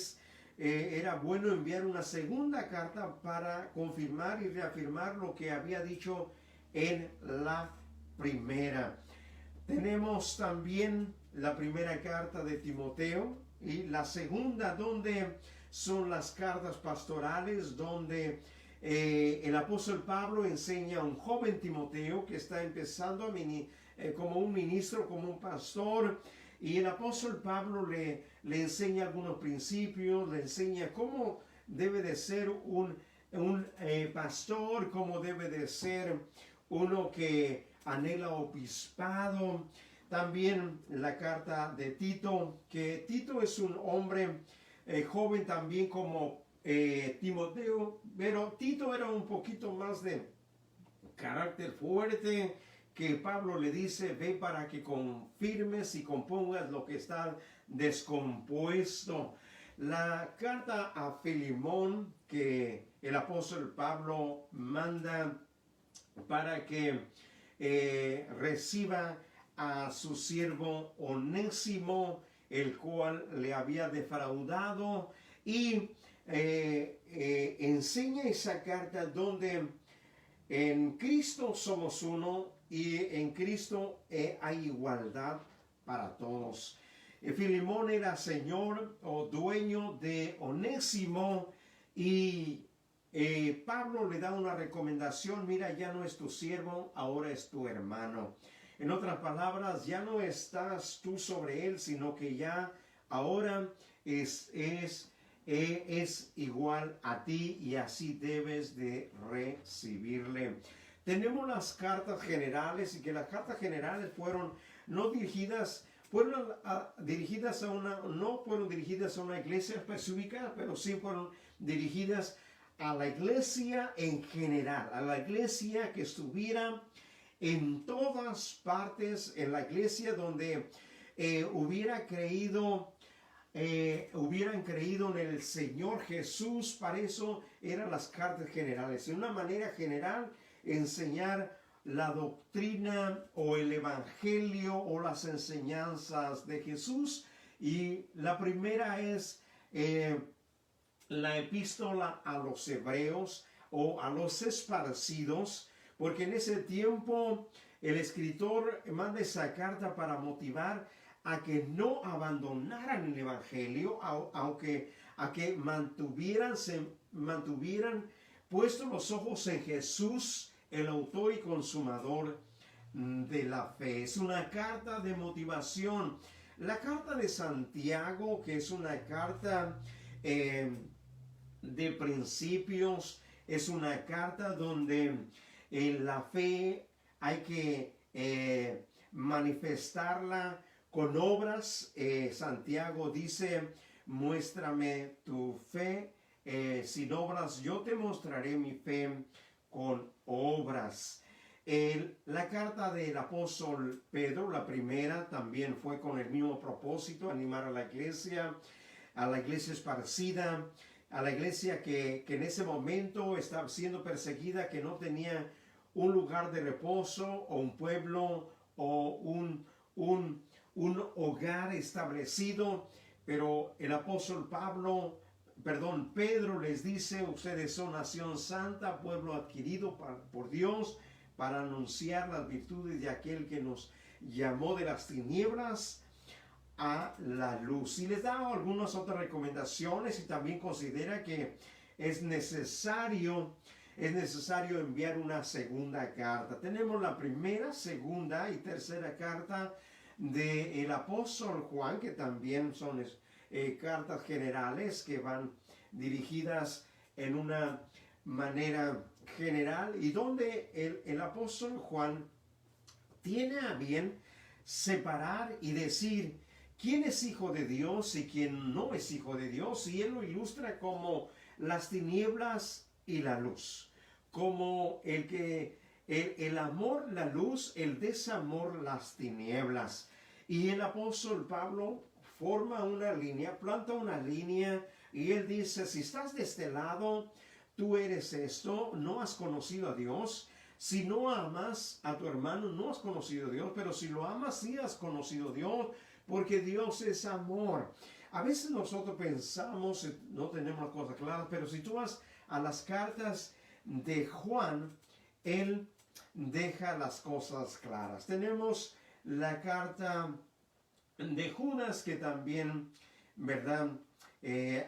era bueno enviar una segunda carta para confirmar y reafirmar lo que había dicho en la primera. Tenemos también la primera carta de Timoteo y la segunda, donde son las cartas pastorales, donde el apóstol Pablo enseña a un joven Timoteo que está empezando como un ministro, como un pastor, y el apóstol Pablo le enseña algunos principios, le enseña cómo debe de ser un pastor, cómo debe de ser uno que anhela obispado. También la carta de Tito, que Tito es un hombre joven también como Timoteo, pero Tito era un poquito más de carácter fuerte, que Pablo le dice: ve para que confirmes y compongas lo que está descompuesto. La carta a Filemón, que el apóstol Pablo manda para que reciba a su siervo Onésimo, el cual le había defraudado, y enseña esa carta donde en Cristo somos uno y en Cristo hay igualdad para todos. Filemón era señor o dueño de Onésimo, y Pablo le da una recomendación: mira, ya no es tu siervo, ahora es tu hermano. En otras palabras, ya no estás tú sobre él, sino que ya ahora es igual a ti, y así debes de recibirle. Tenemos las cartas generales, y que las cartas generales fueron dirigidas a una iglesia específica, pero sí fueron dirigidas a la iglesia en general, a la iglesia que estuviera en todas partes, en la iglesia donde hubieran creído en el Señor Jesús. Para eso eran las cartas generales, de una manera general enseñar la doctrina o el evangelio o las enseñanzas de Jesús. Y la primera es la epístola a los hebreos o a los esparcidos, porque en ese tiempo el escritor manda esa carta para motivar a que no abandonaran el evangelio, a que mantuvieran puestos los ojos en Jesús, el autor y consumador de la fe. Es una carta de motivación. La carta de Santiago, que es una carta de principios, es una carta donde la fe hay que manifestarla con obras. Santiago dice: muéstrame tu fe sin obras, yo te mostraré mi fe con obras. La carta del apóstol Pedro, la primera, también fue con el mismo propósito: animar a la iglesia esparcida, a la iglesia que en ese momento estaba siendo perseguida, que no tenía un lugar de reposo o un pueblo o un hogar establecido. Pero el apóstol Pedro les dice: ustedes son nación santa, pueblo adquirido por Dios, para anunciar las virtudes de aquel que nos llamó de las tinieblas a la luz. Y les da algunas otras recomendaciones, y también considera que es necesario enviar una segunda carta. Tenemos la primera, segunda y tercera carta del apóstol Juan, que también son cartas generales que van dirigidas en una manera general y donde el apóstol Juan tiene a bien separar y decir quién es hijo de Dios y quién no es hijo de Dios, y él lo ilustra como las tinieblas y la luz, como el amor, la luz, el desamor, las tinieblas. Y el apóstol Pablo forma una línea, planta una línea, y él dice, si estás de este lado, tú eres esto, no has conocido a Dios. Si no amas a tu hermano, no has conocido a Dios, pero si lo amas, sí has conocido a Dios, porque Dios es amor. A veces nosotros pensamos, no tenemos las cosas claras, pero si tú vas a las cartas de Juan, él deja las cosas claras. Tenemos la carta de Judas que también, ¿verdad?,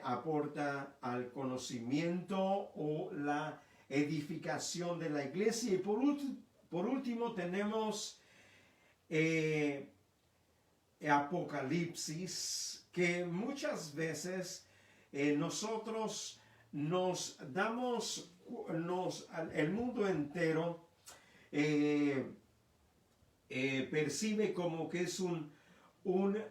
aporta al conocimiento o la edificación de la iglesia. Y por último tenemos Apocalipsis, que muchas veces nosotros el mundo entero percibe como que es un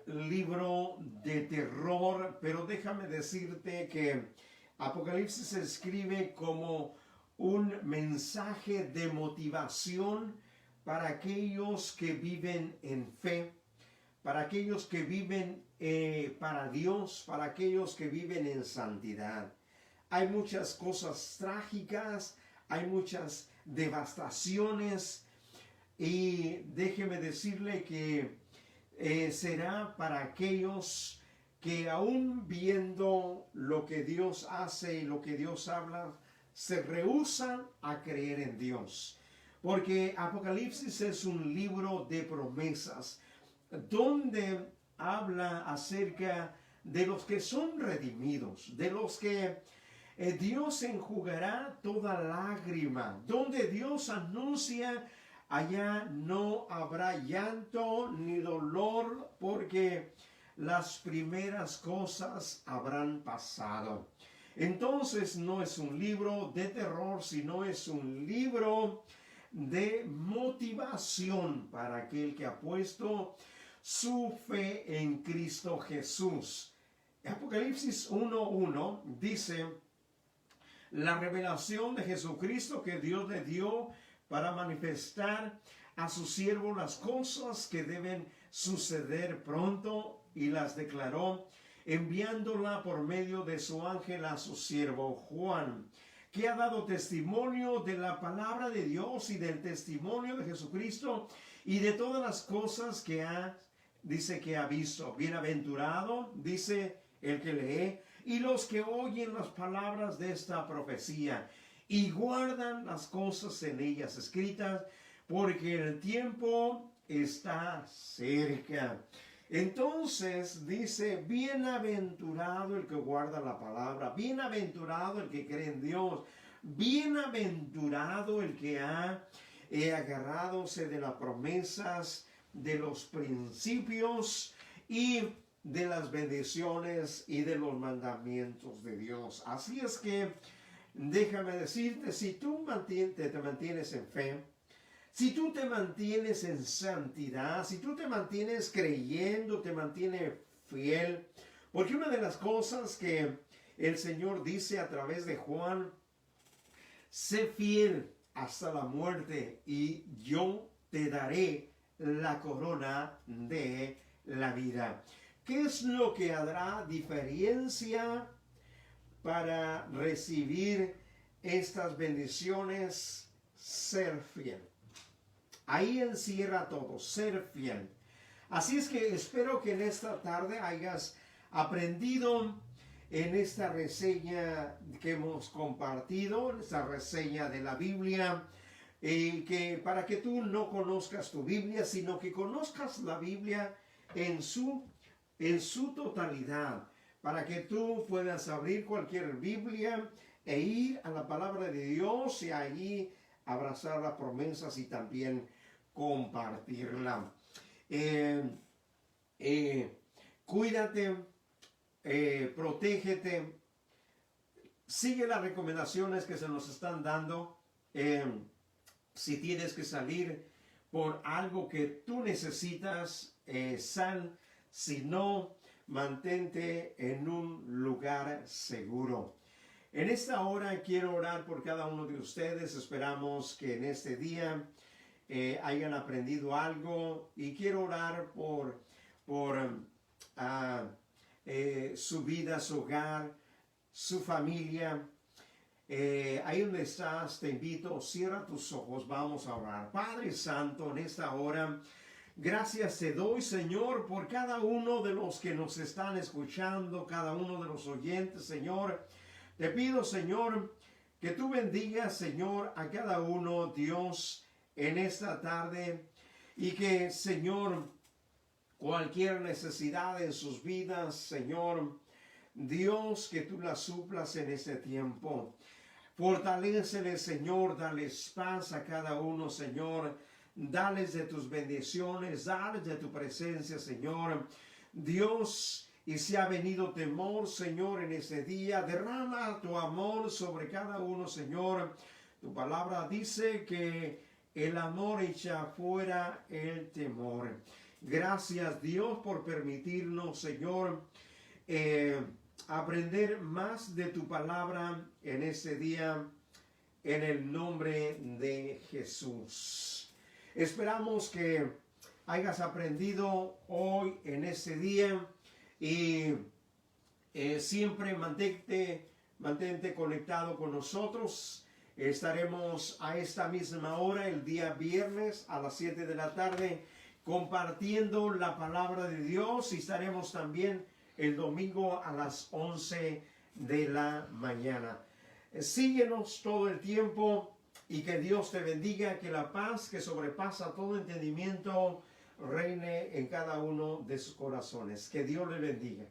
libro de terror, pero déjame decirte que Apocalipsis se escribe como un mensaje de motivación para aquellos que viven en fe, para aquellos que viven para Dios, para aquellos que viven en santidad. Hay muchas cosas trágicas, hay muchas devastaciones, y déjeme decirle que será para aquellos que aún viendo lo que Dios hace y lo que Dios habla, se rehúsan a creer en Dios. Porque Apocalipsis es un libro de promesas, donde habla acerca de los que son redimidos, de los que Dios enjugará toda lágrima, donde Dios anuncia: allá no habrá llanto ni dolor, porque las primeras cosas habrán pasado. Entonces no es un libro de terror, sino es un libro de motivación para aquel que ha puesto su fe en Cristo Jesús. Apocalipsis 1:1 dice: la revelación de Jesucristo que Dios le dio para manifestar a su siervo las cosas que deben suceder pronto, y las declaró enviándola por medio de su ángel a su siervo Juan, que ha dado testimonio de la palabra de Dios y del testimonio de Jesucristo y de todas las cosas que dice que ha visto. Bienaventurado, dice el que lee, y los que oyen las palabras de esta profecía y guardan las cosas en ellas escritas, porque el tiempo está cerca. Entonces dice: bienaventurado el que guarda la palabra, bienaventurado el que cree en Dios, bienaventurado el que ha agarradose de las promesas, de los principios y de las bendiciones y de los mandamientos de Dios. Así es que déjame decirte, si tú te mantienes en fe, si tú te mantienes en santidad, si tú te mantienes creyendo, te mantienes fiel, porque una de las cosas que el Señor dice a través de Juan: sé fiel hasta la muerte y yo te daré la corona de la vida. ¿Qué es lo que hará diferencia para recibir estas bendiciones? Ser fiel. Ahí encierra todo, ser fiel. Así es que espero que en esta tarde hayas aprendido en esta reseña que hemos compartido, esta reseña de la Biblia, que para que tú no conozcas tu Biblia, sino que conozcas la Biblia en su totalidad, para que tú puedas abrir cualquier Biblia e ir a la palabra de Dios y allí abrazar las promesas y también compartirla. Cuídate, protégete, sigue las recomendaciones que se nos están dando. Si tienes que salir por algo que tú necesitas, sal. Si no, mantente en un lugar seguro. En esta hora quiero orar por cada uno de ustedes. Esperamos que en este día hayan aprendido algo, y quiero orar por su vida, su hogar, su familia. Ahí donde estás, te invito, cierra tus ojos, vamos a orar. Padre Santo, en esta hora, gracias te doy, Señor, por cada uno de los que nos están escuchando, cada uno de los oyentes, Señor. Te pido, Señor, que tú bendigas, Señor, a cada uno, Dios, en esta tarde, y que, Señor, cualquier necesidad en sus vidas, Señor, Dios, que tú la suplas en este tiempo. Fortaléceles, Señor, dales paz a cada uno, Señor. Dales de tus bendiciones, dales de tu presencia, Señor. Dios, y si ha venido temor, Señor, en este día, derrama tu amor sobre cada uno, Señor. Tu palabra dice que el amor echa fuera el temor. Gracias, Dios, por permitirnos, Señor, aprender más de tu palabra en este día, en el nombre de Jesús. Esperamos que hayas aprendido hoy en este día, y siempre mantente conectado con nosotros. Estaremos a esta misma hora el día viernes a las 7 de la tarde compartiendo la palabra de Dios, y estaremos también el domingo a las 11 de la mañana. Síguenos todo el tiempo, y que Dios te bendiga, que la paz que sobrepasa todo entendimiento reine en cada uno de sus corazones. Que Dios le bendiga.